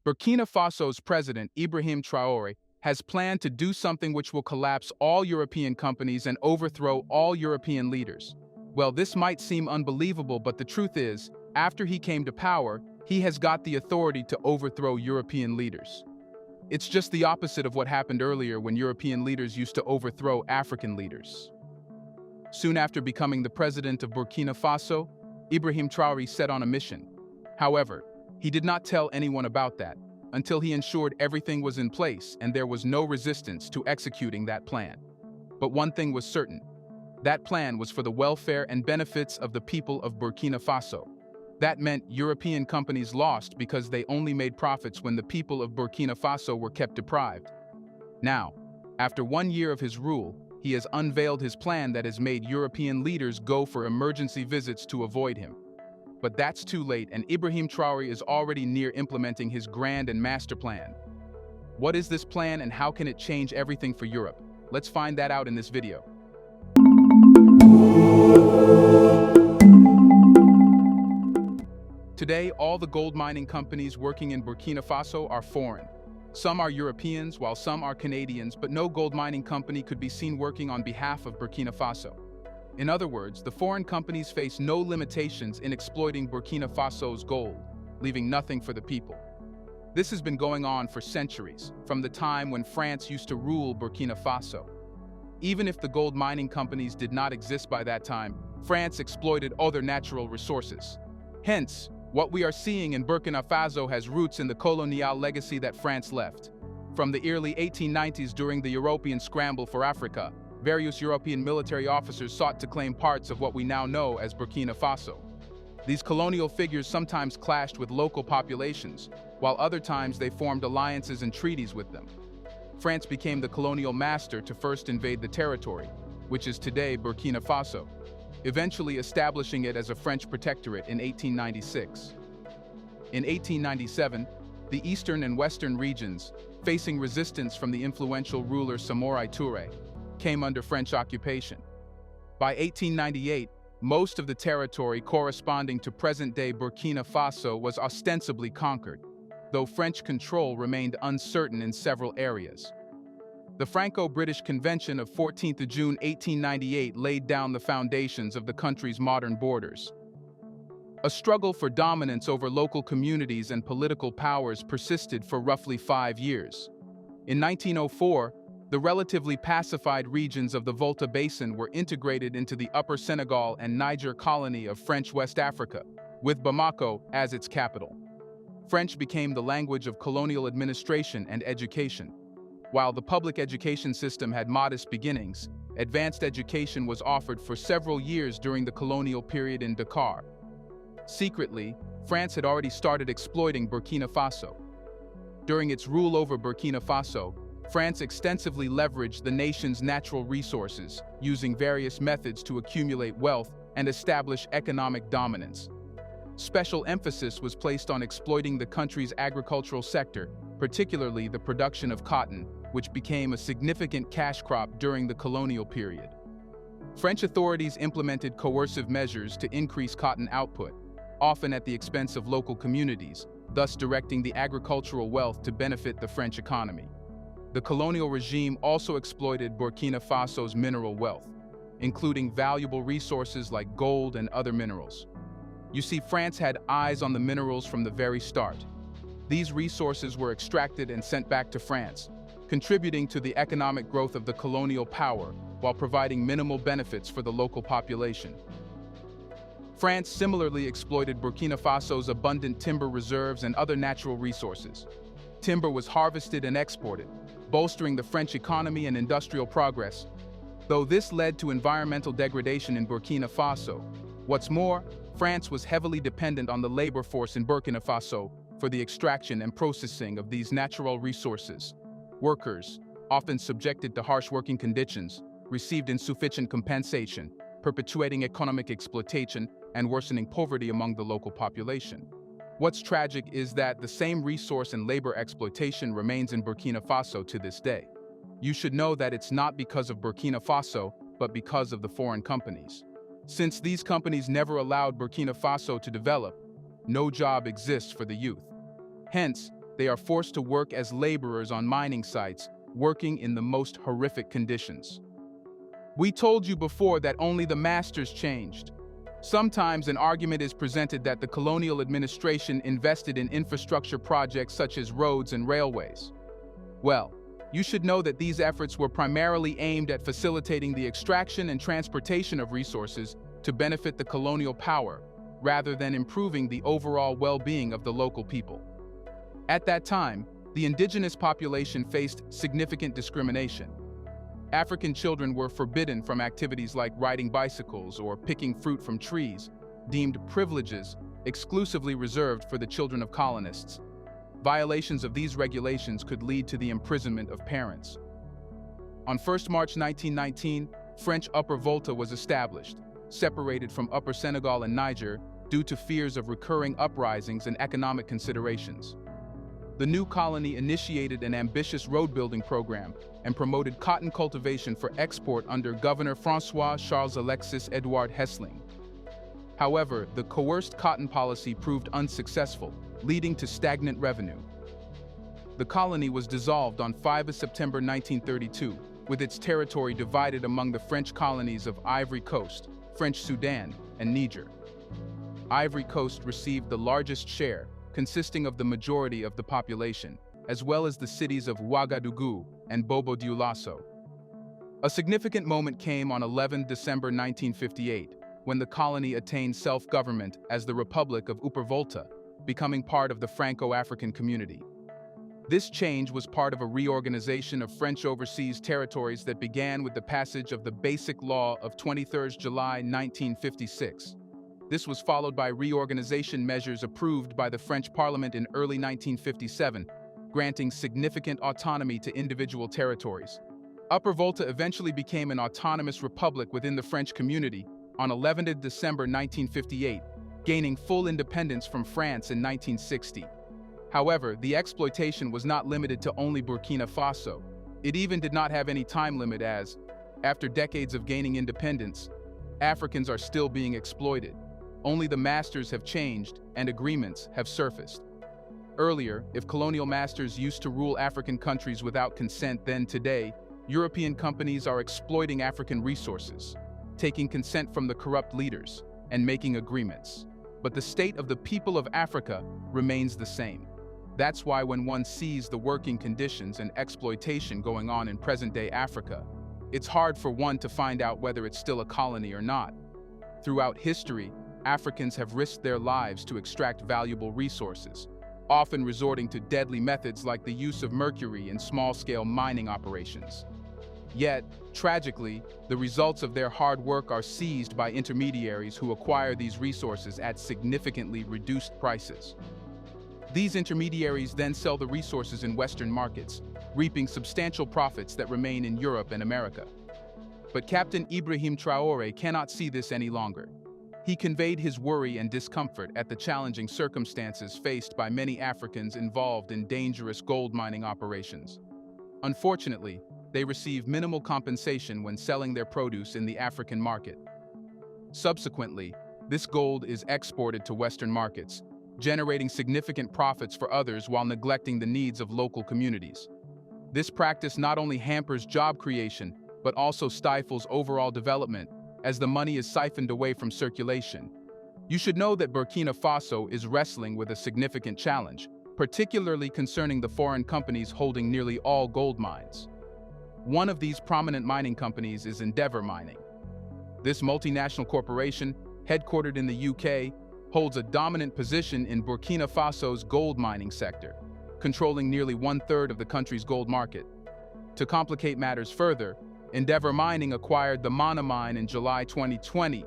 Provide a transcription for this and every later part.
Burkina Faso's president, Ibrahim Traore, has planned to do something which will collapse all European companies and overthrow all European leaders. Well, this might seem unbelievable, but the truth is, after he came to power, he has got the authority to overthrow European leaders. It's just the opposite of what happened earlier when European leaders used to overthrow African leaders. Soon after becoming the president of Burkina Faso, Ibrahim Traore set on a mission. However, he did not tell anyone about that until he ensured everything was in place and there was no resistance to executing that plan. But one thing was certain. That plan was for the welfare and benefits of the people of Burkina Faso. That meant European companies lost because they only made profits when the people of Burkina Faso were kept deprived. Now, after 1 year of his rule, he has unveiled his plan that has made European leaders go for emergency visits to avoid him. But that's too late, and Ibrahim Traore is already near implementing his grand and master plan. What is this plan and how can it change everything for Europe? Let's find that out in this video. Today, all the gold mining companies working in Burkina Faso are foreign. Some are Europeans, while some are Canadians, but no gold mining company could be seen working on behalf of Burkina Faso. In other words, the foreign companies face no limitations in exploiting Burkina Faso's gold, leaving nothing for the people. This has been going on for centuries, from the time when France used to rule Burkina Faso. Even if the gold mining companies did not exist by that time, France exploited other natural resources. Hence, what we are seeing in Burkina Faso has roots in the colonial legacy that France left. From the early 1890s, during the European scramble for Africa, various European military officers sought to claim parts of what we now know as Burkina Faso. These colonial figures sometimes clashed with local populations, while other times they formed alliances and treaties with them. France became the colonial master to first invade the territory, which is today Burkina Faso, eventually establishing it as a French protectorate in 1896. In 1897, the eastern and western regions, facing resistance from the influential ruler Ibrahim Traore, came under French occupation. By 1898, most of the territory corresponding to present-day Burkina Faso was ostensibly conquered, though French control remained uncertain in several areas. The Franco-British Convention of 14 June 1898 laid down the foundations of the country's modern borders. A struggle for dominance over local communities and political powers persisted for roughly 5 years. In 1904, the relatively pacified regions of the Volta Basin were integrated into the Upper Senegal and Niger colony of French West Africa, with Bamako as its capital. French became the language of colonial administration and education. While the public education system had modest beginnings, advanced education was offered for several years during the colonial period in Dakar. Secretly, France had already started exploiting Burkina Faso. During its rule over Burkina Faso, France extensively leveraged the nation's natural resources, using various methods to accumulate wealth and establish economic dominance. Special emphasis was placed on exploiting the country's agricultural sector, particularly the production of cotton, which became a significant cash crop during the colonial period. French authorities implemented coercive measures to increase cotton output, often at the expense of local communities, thus directing the agricultural wealth to benefit the French economy. The colonial regime also exploited Burkina Faso's mineral wealth, including valuable resources like gold and other minerals. You see, France had eyes on the minerals from the very start. These resources were extracted and sent back to France, contributing to the economic growth of the colonial power while providing minimal benefits for the local population. France similarly exploited Burkina Faso's abundant timber reserves and other natural resources. Timber was harvested and exported, bolstering the French economy and industrial progress, though this led to environmental degradation in Burkina Faso. What's more, France was heavily dependent on the labor force in Burkina Faso for the extraction and processing of these natural resources. Workers, often subjected to harsh working conditions, received insufficient compensation, perpetuating economic exploitation and worsening poverty among the local population. What's tragic is that the same resource and labor exploitation remains in Burkina Faso to this day. You should know that it's not because of Burkina Faso, but because of the foreign companies. Since these companies never allowed Burkina Faso to develop, no job exists for the youth. Hence, they are forced to work as laborers on mining sites, working in the most horrific conditions. We told you before that only the masters changed. Sometimes an argument is presented that the colonial administration invested in infrastructure projects such as roads and railways. Well, you should know that these efforts were primarily aimed at facilitating the extraction and transportation of resources to benefit the colonial power, rather than improving the overall well-being of the local people. At that time, the indigenous population faced significant discrimination. African children were forbidden from activities like riding bicycles or picking fruit from trees, deemed privileges exclusively reserved for the children of colonists. Violations of these regulations could lead to the imprisonment of parents. On 1 March 1919, French Upper Volta was established, separated from Upper Senegal and Niger due to fears of recurring uprisings and economic considerations. The new colony initiated an ambitious road-building program and promoted cotton cultivation for export under Governor François Charles-Alexis Edouard Hessling. However, the coerced cotton policy proved unsuccessful, leading to stagnant revenue. The colony was dissolved on 5 September 1932, with its territory divided among the French colonies of Ivory Coast, French Sudan, and Niger. Ivory Coast received the largest share, consisting of the majority of the population, as well as the cities of Ouagadougou and Bobo-Dioulasso. A significant moment came on 11 December 1958, when the colony attained self-government as the Republic of Upper Volta, becoming part of the Franco-African community. This change was part of a reorganization of French overseas territories that began with the passage of the Basic Law of 23 July 1956. This was followed by reorganization measures approved by the French Parliament in early 1957, granting significant autonomy to individual territories. Upper Volta eventually became an autonomous republic within the French community on 11 December 1958, gaining full independence from France in 1960. However, the exploitation was not limited to only Burkina Faso. It even did not have any time limit as, after decades of gaining independence, Africans are still being exploited. Only the masters have changed and agreements have surfaced. Earlier, if colonial masters used to rule African countries without consent, then today, European companies are exploiting African resources, taking consent from the corrupt leaders, and making agreements. But the state of the people of Africa remains the same. That's why when one sees the working conditions and exploitation going on in present-day Africa, it's hard for one to find out whether it's still a colony or not. Throughout history, Africans have risked their lives to extract valuable resources, often resorting to deadly methods like the use of mercury in small-scale mining operations. Yet, tragically, the results of their hard work are seized by intermediaries who acquire these resources at significantly reduced prices. These intermediaries then sell the resources in Western markets, reaping substantial profits that remain in Europe and America. But Captain Ibrahim Traore cannot see this any longer. He conveyed his worry and discomfort at the challenging circumstances faced by many Africans involved in dangerous gold mining operations. Unfortunately, they receive minimal compensation when selling their produce in the African market. Subsequently, this gold is exported to Western markets, generating significant profits for others while neglecting the needs of local communities. This practice not only hampers job creation, but also stifles overall development, as the money is siphoned away from circulation. You should know that Burkina Faso is wrestling with a significant challenge, particularly concerning the foreign companies holding nearly all gold mines. One of these prominent mining companies is Endeavour Mining. This multinational corporation, headquartered in the UK, holds a dominant position in Burkina Faso's gold mining sector, controlling nearly 1/3 of the country's gold market. To complicate matters further, Endeavour Mining acquired the Mana mine in July 2020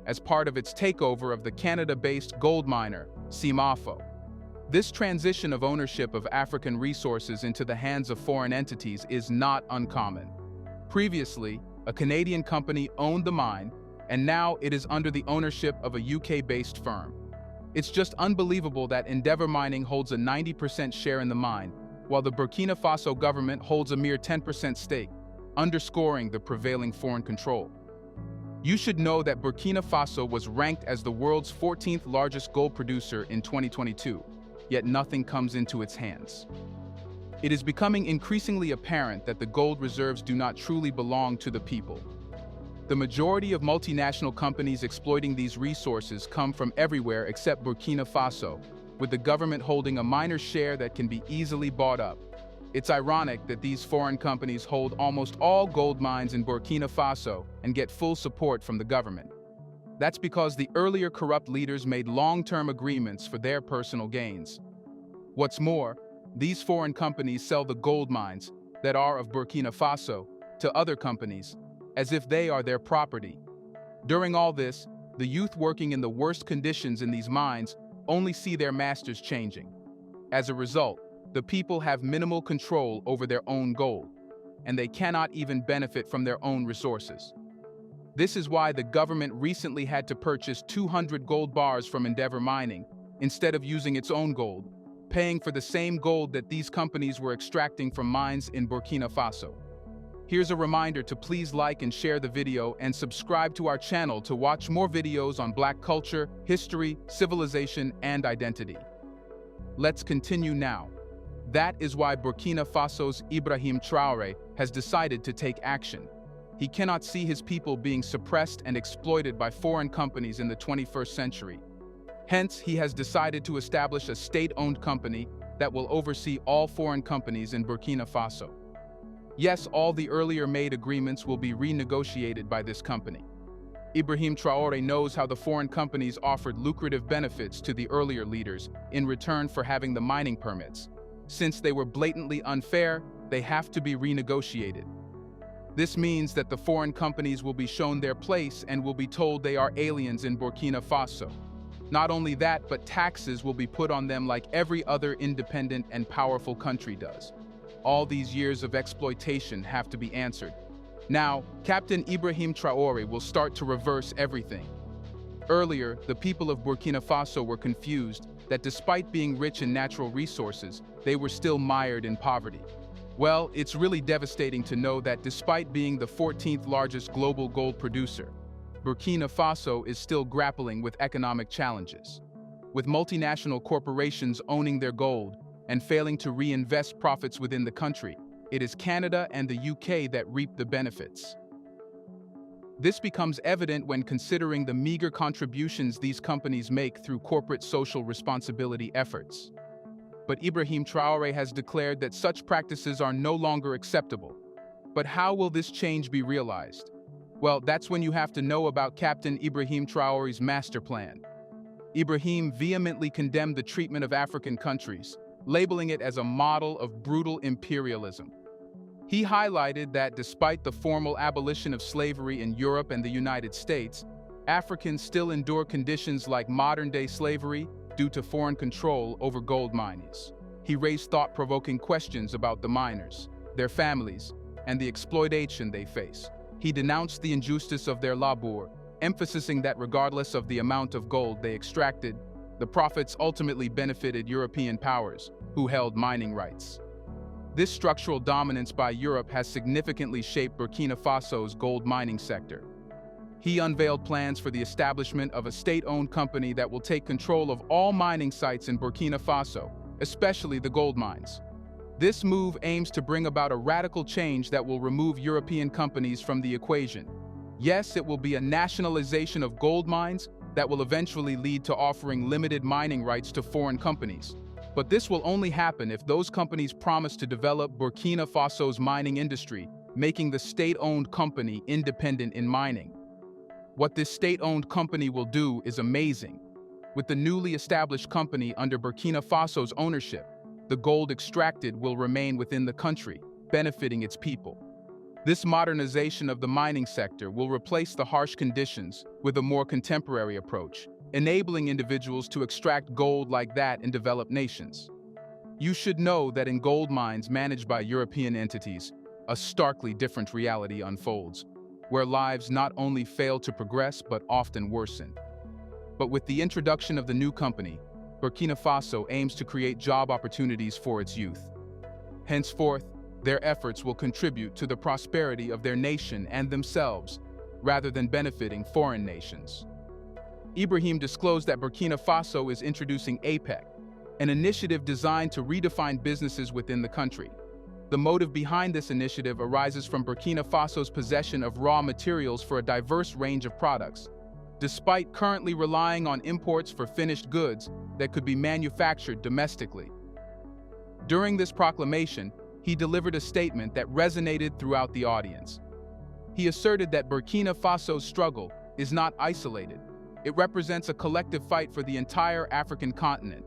as part of its takeover of the Canada-based gold miner, Simafo. This transition of ownership of African resources into the hands of foreign entities is not uncommon. Previously, a Canadian company owned the mine, and now it is under the ownership of a UK-based firm. It's just unbelievable that Endeavour Mining holds a 90% share in the mine, while the Burkina Faso government holds a mere 10% stake, underscoring the prevailing foreign control. You should know that Burkina Faso was ranked as the world's 14th largest gold producer in 2022. yet nothing comes into its hands. It is becoming increasingly apparent that the gold reserves do not truly belong to the people. The majority of multinational companies exploiting these resources come from everywhere except Burkina Faso, with the government holding a minor share that can be easily bought up. It's ironic that these foreign companies hold almost all gold mines in Burkina Faso and get full support from the government. That's because the earlier corrupt leaders made long-term agreements for their personal gains. What's more, these foreign companies sell the gold mines that are of Burkina Faso to other companies, as if they are their property. During all this, the youth working in the worst conditions in these mines only see their masters changing. As a result, the people have minimal control over their own gold, and they cannot even benefit from their own resources. This is why the government recently had to purchase 200 gold bars from Endeavour Mining instead of using its own gold, paying for the same gold that these companies were extracting from mines in Burkina Faso. Here's a reminder to please like and share the video and subscribe to our channel to watch more videos on Black culture, history, civilization, and identity. Let's continue now. That is why Burkina Faso's Ibrahim Traore has decided to take action. He cannot see his people being suppressed and exploited by foreign companies in the 21st century. Hence, he has decided to establish a state-owned company that will oversee all foreign companies in Burkina Faso. Yes, all the earlier made agreements will be renegotiated by this company. Ibrahim Traore knows how the foreign companies offered lucrative benefits to the earlier leaders in return for having the mining permits. Since they were blatantly unfair, they have to be renegotiated. This means that the foreign companies will be shown their place and will be told they are aliens in Burkina Faso. Not only that, but taxes will be put on them like every other independent and powerful country does. All these years of exploitation have to be answered. Now, Captain Ibrahim Traore will start to reverse everything. Earlier, the people of Burkina Faso were confused that despite being rich in natural resources, they were still mired in poverty. Well, it's really devastating to know that despite being the 14th largest global gold producer, Burkina Faso is still grappling with economic challenges. With multinational corporations owning their gold and failing to reinvest profits within the country, it is Canada and the UK that reap the benefits. This becomes evident when considering the meager contributions these companies make through corporate social responsibility efforts. But Ibrahim Traore has declared that such practices are no longer acceptable. But how will this change be realized? Well, that's when you have to know about Captain Ibrahim Traore's master plan. Ibrahim vehemently condemned the treatment of African countries, labeling it as a model of brutal imperialism. He highlighted that despite the formal abolition of slavery in Europe and the United States, Africans still endure conditions like modern-day slavery due to foreign control over gold mines. He raised thought-provoking questions about the miners, their families, and the exploitation they face. He denounced the injustice of their labor, emphasizing that regardless of the amount of gold they extracted, the profits ultimately benefited European powers, who held mining rights. This structural dominance by Europe has significantly shaped Burkina Faso's gold mining sector. He unveiled plans for the establishment of a state-owned company that will take control of all mining sites in Burkina Faso, especially the gold mines. This move aims to bring about a radical change that will remove European companies from the equation. Yes, it will be a nationalization of gold mines that will eventually lead to offering limited mining rights to foreign companies. But this will only happen if those companies promise to develop Burkina Faso's mining industry, making the state-owned company independent in mining. What this state-owned company will do is amazing. With the newly established company under Burkina Faso's ownership, the gold extracted will remain within the country, benefiting its people. This modernization of the mining sector will replace the harsh conditions with a more contemporary approach, enabling individuals to extract gold like that in developed nations. You should know that in gold mines managed by European entities, a starkly different reality unfolds, where lives not only fail to progress but often worsen. But with the introduction of the new company, Burkina Faso aims to create job opportunities for its youth. Henceforth, their efforts will contribute to the prosperity of their nation and themselves, rather than benefiting foreign nations. Ibrahim disclosed that Burkina Faso is introducing APEC, an initiative designed to redefine businesses within the country. The motive behind this initiative arises from Burkina Faso's possession of raw materials for a diverse range of products, despite currently relying on imports for finished goods that could be manufactured domestically. During this proclamation, he delivered a statement that resonated throughout the audience. He asserted that Burkina Faso's struggle is not isolated. It represents a collective fight for the entire African continent.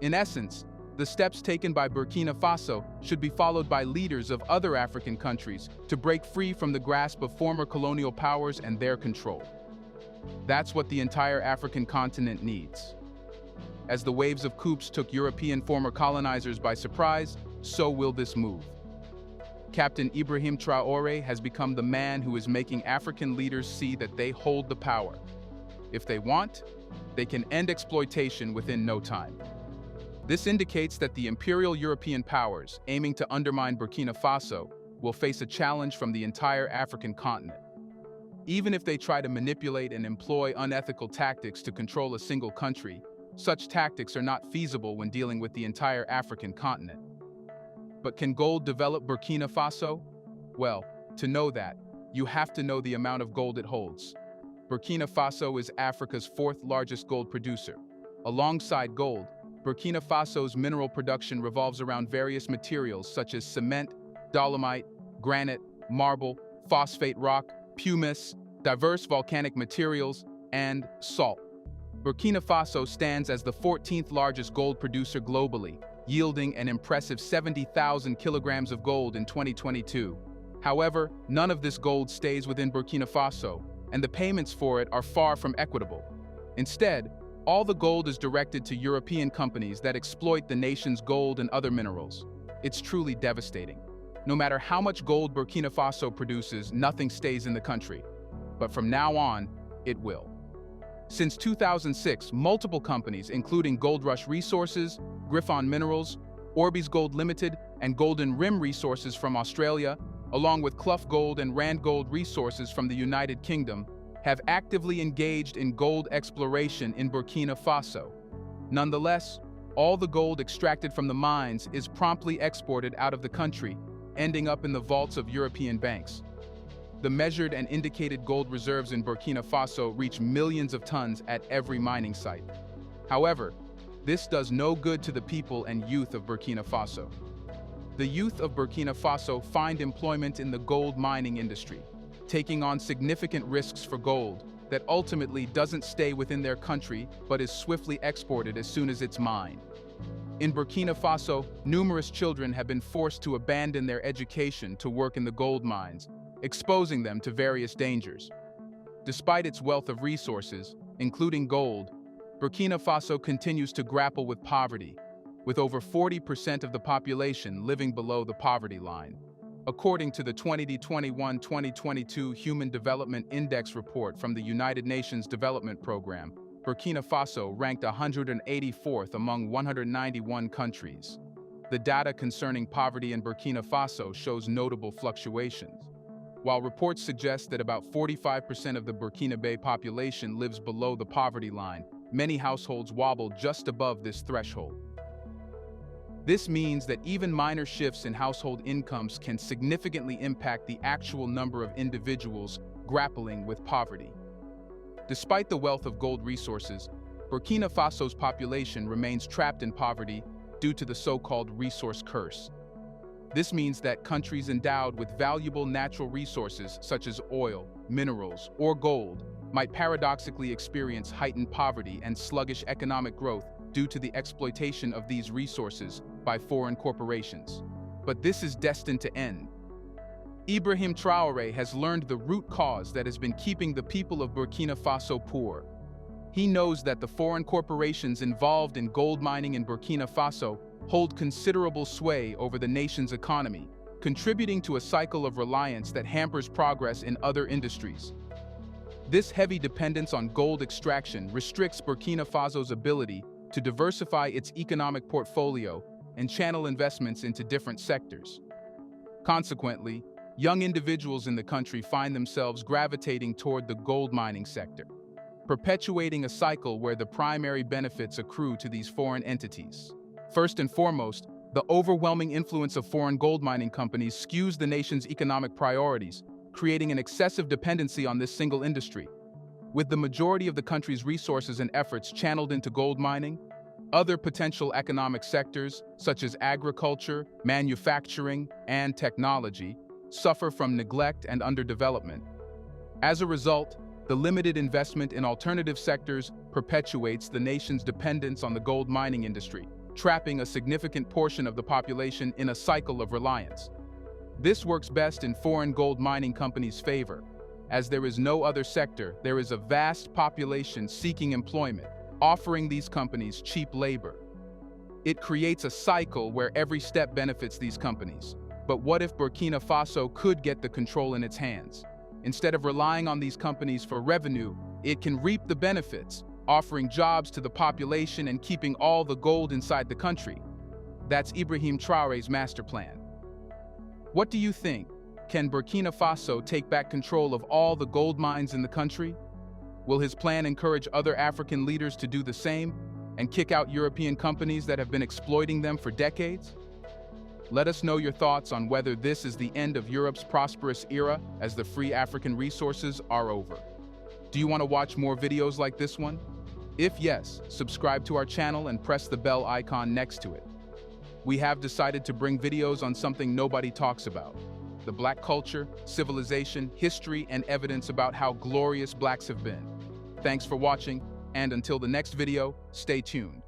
In essence, the steps taken by Burkina Faso should be followed by leaders of other African countries to break free from the grasp of former colonial powers and their control. That's what the entire African continent needs. As the waves of coups took European former colonizers by surprise, so will this move. Captain Ibrahim Traore has become the man who is making African leaders see that they hold the power. If they want, they can end exploitation within no time. This indicates that the imperial European powers aiming to undermine Burkina Faso will face a challenge from the entire African continent. Even if they try to manipulate and employ unethical tactics to control a single country, such tactics are not feasible when dealing with the entire African continent. But can gold develop Burkina Faso? Well, to know that, you have to know the amount of gold it holds. Burkina Faso is Africa's fourth largest gold producer. Alongside gold, Burkina Faso's mineral production revolves around various materials such as cement, dolomite, granite, marble, phosphate rock, pumice, diverse volcanic materials, and salt. Burkina Faso stands as the 14th largest gold producer globally, yielding an impressive 70,000 kilograms of gold in 2022. However, none of this gold stays within Burkina Faso, and the payments for it are far from equitable. Instead, all the gold is directed to European companies that exploit the nation's gold and other minerals. It's truly devastating. No matter how much gold Burkina Faso produces, nothing stays in the country. But from now on, it will. Since 2006, multiple companies, including Gold Rush Resources, Griffon Minerals, Orbis Gold Limited, and Golden Rim Resources from Australia, along with Clough Gold and Rand Gold Resources from the United Kingdom, have actively engaged in gold exploration in Burkina Faso. Nonetheless, all the gold extracted from the mines is promptly exported out of the country, ending up in the vaults of European banks. The measured and indicated gold reserves in Burkina Faso reach millions of tons at every mining site. However, this does no good to the people and youth of Burkina Faso. The youth of Burkina Faso find employment in the gold mining industry, taking on significant risks for gold that ultimately doesn't stay within their country but is swiftly exported as soon as it's mined. In Burkina Faso, numerous children have been forced to abandon their education to work in the gold mines, exposing them to various dangers. Despite its wealth of resources, including gold, Burkina Faso continues to grapple with poverty, with over 40% of the population living below the poverty line. According to the 2021-2022 Human Development Index report from the United Nations Development Program, Burkina Faso ranked 184th among 191 countries. The data concerning poverty in Burkina Faso shows notable fluctuations. While reports suggest that about 45% of the Burkinabe population lives below the poverty line, many households wobble just above this threshold. This means that even minor shifts in household incomes can significantly impact the actual number of individuals grappling with poverty. Despite the wealth of gold resources, Burkina Faso's population remains trapped in poverty due to the so-called resource curse. This means that countries endowed with valuable natural resources such as oil, minerals, or gold might paradoxically experience heightened poverty and sluggish economic growth due to the exploitation of these resources by foreign corporations. But this is destined to end. Ibrahim Traore has learned the root cause that has been keeping the people of Burkina Faso poor. He knows that the foreign corporations involved in gold mining in Burkina Faso hold considerable sway over the nation's economy, contributing to a cycle of reliance that hampers progress in other industries. This heavy dependence on gold extraction restricts Burkina Faso's ability to diversify its economic portfolio and channel investments into different sectors. Consequently, young individuals in the country find themselves gravitating toward the gold mining sector, perpetuating a cycle where the primary benefits accrue to these foreign entities. First and foremost, the overwhelming influence of foreign gold mining companies skews the nation's economic priorities, creating an excessive dependency on this single industry. With the majority of the country's resources and efforts channeled into gold mining, other potential economic sectors, such as agriculture, manufacturing, and technology, suffer from neglect and underdevelopment. As a result, the limited investment in alternative sectors perpetuates the nation's dependence on the gold mining industry, trapping a significant portion of the population in a cycle of reliance. This works best in foreign gold mining companies' favor. As there is no other sector, there is a vast population seeking employment, offering these companies cheap labor. It creates a cycle where every step benefits these companies. But what if Burkina Faso could get the control in its hands? Instead of relying on these companies for revenue, it can reap the benefits, offering jobs to the population and keeping all the gold inside the country. That's Ibrahim Traore's master plan. What do you think? Can Burkina Faso take back control of all the gold mines in the country? Will his plan encourage other African leaders to do the same and kick out European companies that have been exploiting them for decades? Let us know your thoughts on whether this is the end of Europe's prosperous era as the free African resources are over. Do you want to watch more videos like this one? If yes, subscribe to our channel and press the bell icon next to it. We have decided to bring videos on something nobody talks about: the Black culture, civilization, history, and evidence about how glorious Blacks have been. Thanks for watching, and until the next video, stay tuned.